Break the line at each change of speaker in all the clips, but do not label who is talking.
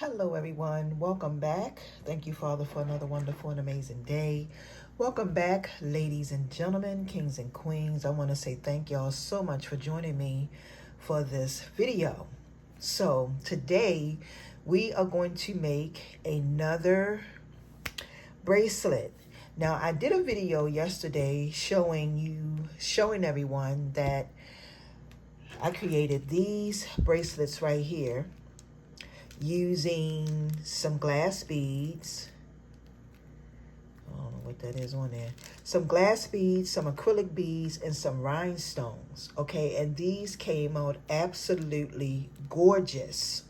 Hello, everyone. Welcome back. Thank you, Father, for another wonderful and amazing day. Welcome back, ladies and gentlemen, kings and queens. I want to say thank y'all so much for joining me for this video. So today we are going to make another bracelet. Now, I did a video yesterday showing everyone that I created these bracelets right here using some glass beads. I don't know what that is on there. Some glass beads, some acrylic beads, and some rhinestones. Okay, and these came out absolutely gorgeous.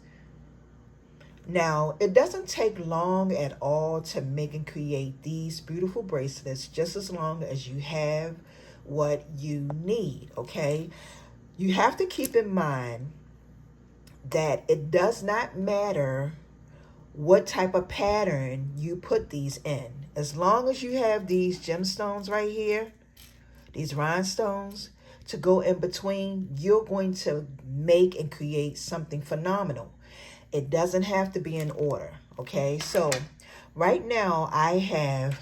Now, it doesn't take long at all to make and create these beautiful bracelets, just as long as you have what you need, okay? You have to keep in mind that it does not matter what type of pattern you put these in. As long as you have these gemstones right here, these rhinestones, to go in between, you're going to make and create something phenomenal. It doesn't have to be in order, okay? So right now I have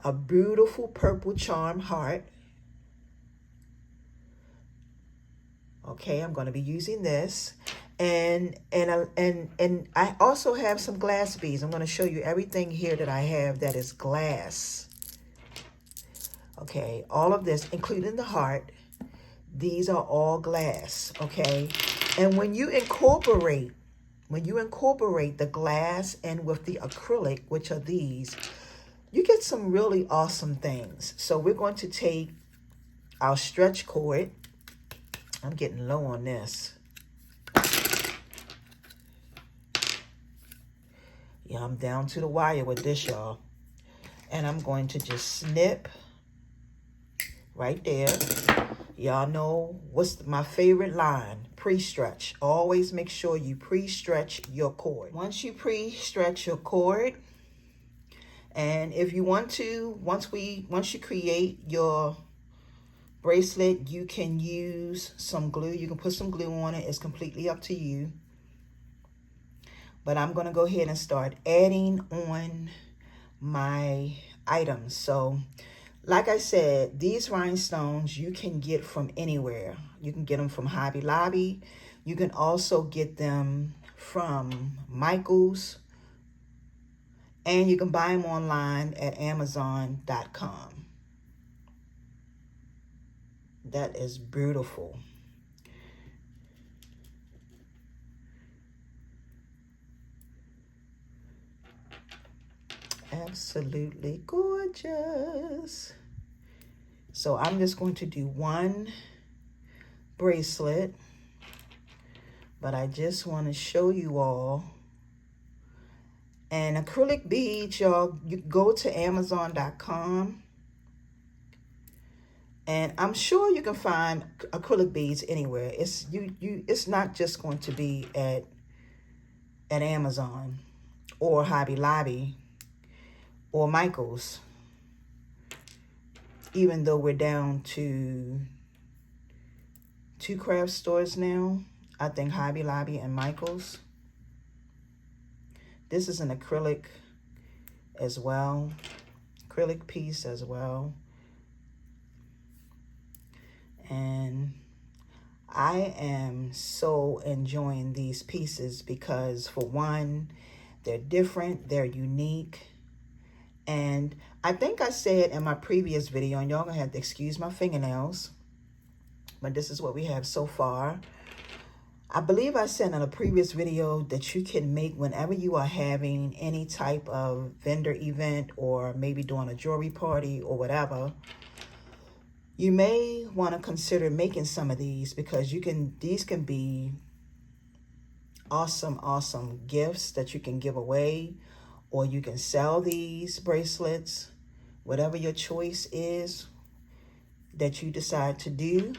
a beautiful purple charm heart. Okay, I'm going to be using this. And I also have some glass beads. I'm going to show you everything here that I have that is glass. Okay, all of this, including the heart, these are all glass, okay? And when you incorporate the glass and with the acrylic, which are these, you get some really awesome things. So we're going to take our stretch cord. I'm getting low on this. Yeah, I'm down to the wire with this, y'all. And I'm going to just snip right there. Y'all know what's my favorite line? Pre-stretch. Always make sure you pre-stretch your cord. Once you pre-stretch your cord, and if you want to, once you create your bracelet, you can use some glue. You can put some glue on it. It's completely up to you. But I'm going to go ahead and start adding on my items. So, like I said, these rhinestones you can get from anywhere. You can get them from Hobby Lobby. You can also get them from Michael's. And you can buy them online at Amazon.com. That is beautiful. Absolutely gorgeous. So I'm just going to do one bracelet, but I just want to show you all. And acrylic beads, y'all, you go to Amazon.com. And I'm sure you can find acrylic beads anywhere. It's not just going to be at Amazon or Hobby Lobby or Michael's. Even though we're down to 2 craft stores now, I think Hobby Lobby and Michael's. This is an acrylic as well, acrylic piece as well. And I am so enjoying these pieces because, for one, they're different, they're unique. And I think I said in my previous video, and y'all gonna have to excuse my fingernails, but this is what we have so far. I believe I said in a previous video that you can make whenever you are having any type of vendor event or maybe doing a jewelry party or whatever. You may want to consider making some of these because these can be awesome gifts that you can give away, or you can sell these bracelets. Whatever your choice is that you decide to do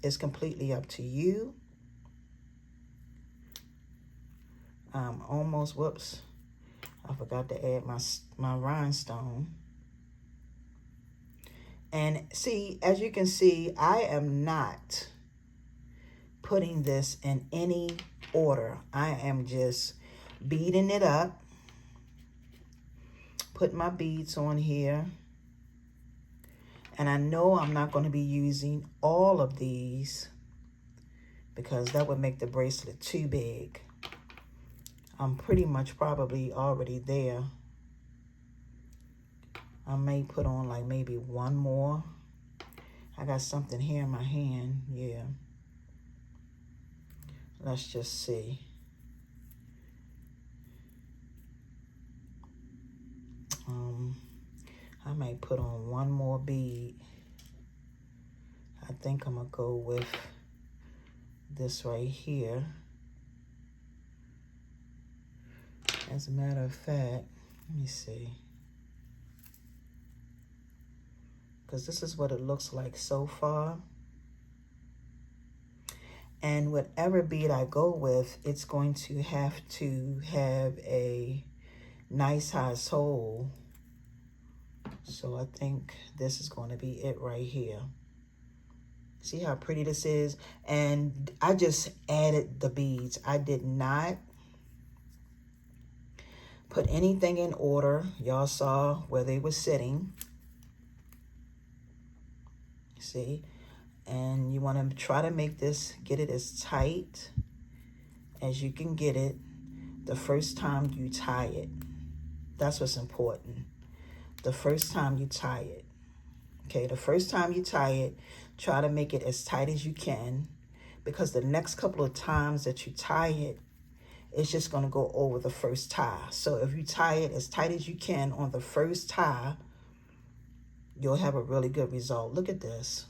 is completely up to you. Whoops, I forgot to add my rhinestone. And see, as you can see, I am not putting this in any order. I am just beading it up. Put my beads on here. And I know I'm not going to be using all of these because that would make the bracelet too big. I'm pretty much probably already there. I may put on like maybe one more. I got something here in my hand. Yeah. Let's just see. I may put on one more bead. I think I'm gonna go with this right here. As a matter of fact, let me see. Because this is what it looks like so far. And whatever bead I go with, it's going to have a nice high sole. So I think this is going to be it right here. See how pretty this is? And I just added the beads. I did not put anything in order. Y'all saw where they were sitting. See? And you want to try to make this, get it as tight as you can get it the first time you tie it. That's what's important. The first time you tie it. Okay, the first time you tie it, try to make it as tight as you can, because the next couple of times that you tie it, it's just going to go over the first tie. So if you tie it as tight as you can on the first tie, you'll have a really good result. Look at this.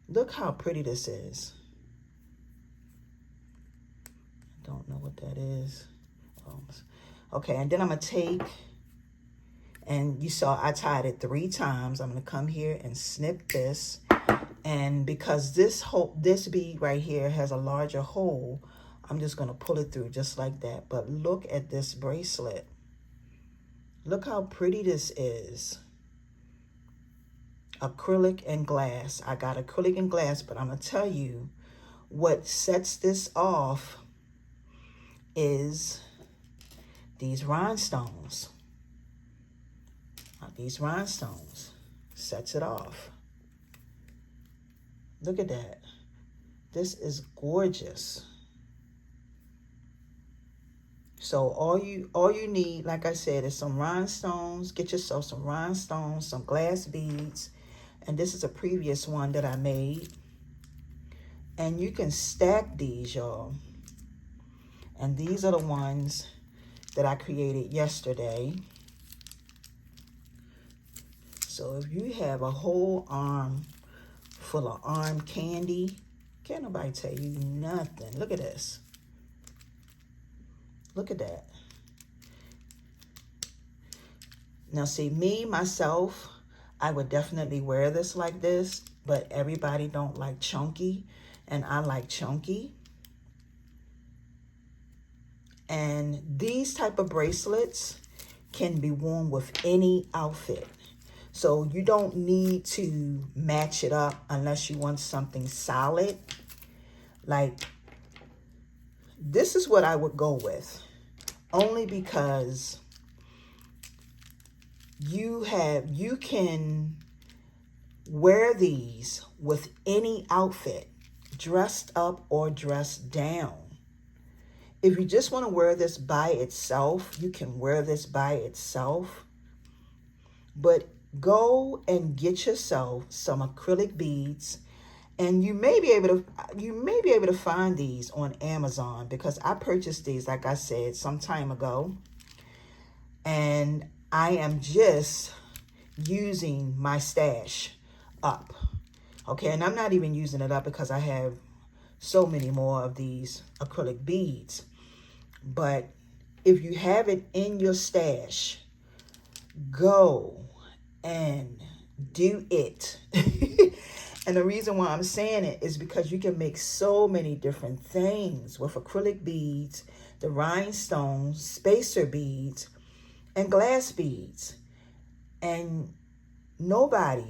Look how pretty this is. I don't know what that is. Okay, and then I'm going to take, and you saw I tied it 3 times. I'm going to come here and snip this. And because this bead right here has a larger hole, I'm just going to pull it through just like that. But look at this bracelet. Look how pretty this is. Acrylic and glass. I got acrylic and glass, but I'm going to tell you what sets this off is these rhinestones. These rhinestones sets it off. Look at that. This is gorgeous. So all you need, like I said, is some rhinestones. Get yourself some rhinestones, some glass beads. And this is a previous one that I made. And you can stack these, y'all. And these are the ones that I created yesterday. So if you have a whole arm full of arm candy, can't nobody tell you nothing. Look at this. Look at that. Now see, me, myself, I would definitely wear this like this, but everybody don't like chunky, and I like chunky. And these type of bracelets can be worn with any outfit. So you don't need to match it up unless you want something solid. Like, this is what I would go with. Only because you can wear these with any outfit, dressed up or dressed down. If you just want to wear this by itself, you can wear this by itself. But go and get yourself some acrylic beads, and you may be able to find these on Amazon, because I purchased these, like I said, some time ago. And I am just using my stash up. Okay, and I'm not even using it up because I have so many more of these acrylic beads. But if you have it in your stash, go and do it. And the reason why I'm saying it is because you can make so many different things with acrylic beads, the rhinestones, spacer beads, and glass beads. And nobody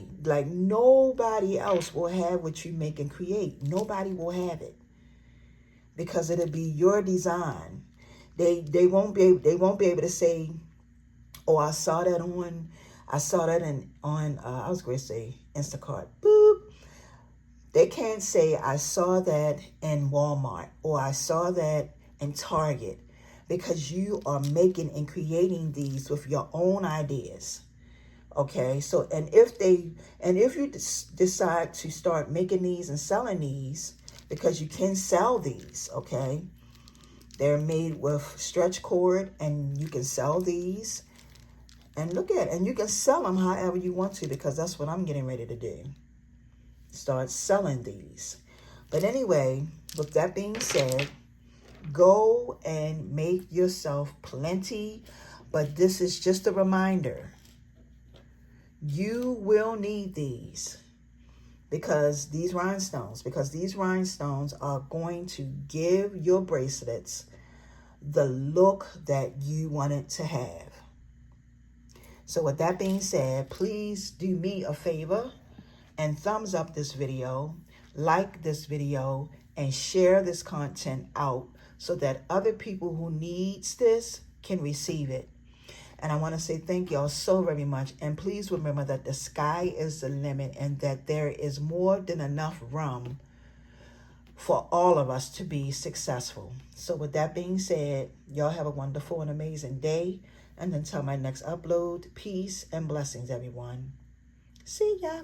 else will have what you make and create. Nobody will have it, because it'll be your design. They won't be able to say, oh, I saw that on I was going to say Instacart. Boop. They can't say I saw that in Walmart or I saw that in Target, because you are making and creating these with your own ideas. Okay, so and if you decide to start making these and selling these, because you can sell these, okay, they're made with stretch cord and you can sell these. And look at it, and you can sell them however you want to, because that's what I'm getting ready to do. Start selling these. But anyway, with that being said, go and make yourself plenty. But this is just a reminder. You will need these because these rhinestones are going to give your bracelets the look that you want it to have. So with that being said, please do me a favor and thumbs up this video, like this video, and share this content out so that other people who needs this can receive it. And I want to say thank y'all so very much. And please remember that the sky is the limit and that there is more than enough room for all of us to be successful. So with that being said, y'all have a wonderful and amazing day. And until my next upload, peace and blessings, everyone. See ya.